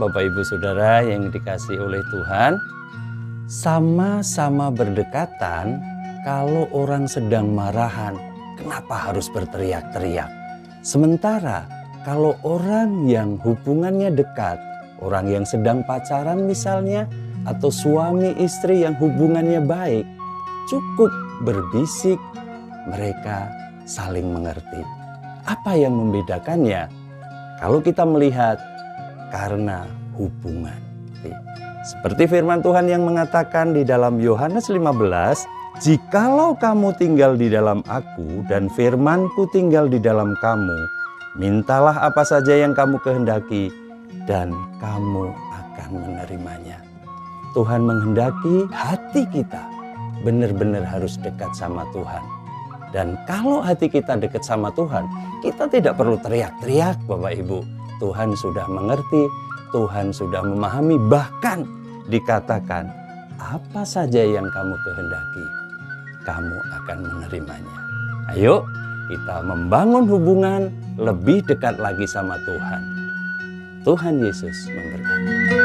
Bapak Ibu Saudara yang dikasihi oleh Tuhan, sama-sama berdekatan. Kalau orang sedang marahan, kenapa harus berteriak-teriak? Sementara kalau orang yang hubungannya dekat, orang yang sedang pacaran misalnya, atau suami istri yang hubungannya baik, cukup berbisik, mereka saling mengerti. Apa yang membedakannya? Kalau kita melihat karena hubungan. Seperti firman Tuhan yang mengatakan di dalam Yohanes 15, "Jikalau kamu tinggal di dalam aku dan firman-Ku tinggal di dalam kamu, mintalah apa saja yang kamu kehendaki dan kamu akan menerimanya." Tuhan menghendaki hati kita benar-benar harus dekat sama Tuhan. Dan kalau hati kita dekat sama Tuhan, kita tidak perlu teriak-teriak Bapak Ibu. Tuhan sudah mengerti, Tuhan sudah memahami, bahkan dikatakan apa saja yang kamu kehendaki, kamu akan menerimanya. Ayo kita membangun hubungan lebih dekat lagi sama Tuhan. Tuhan Yesus memberkati.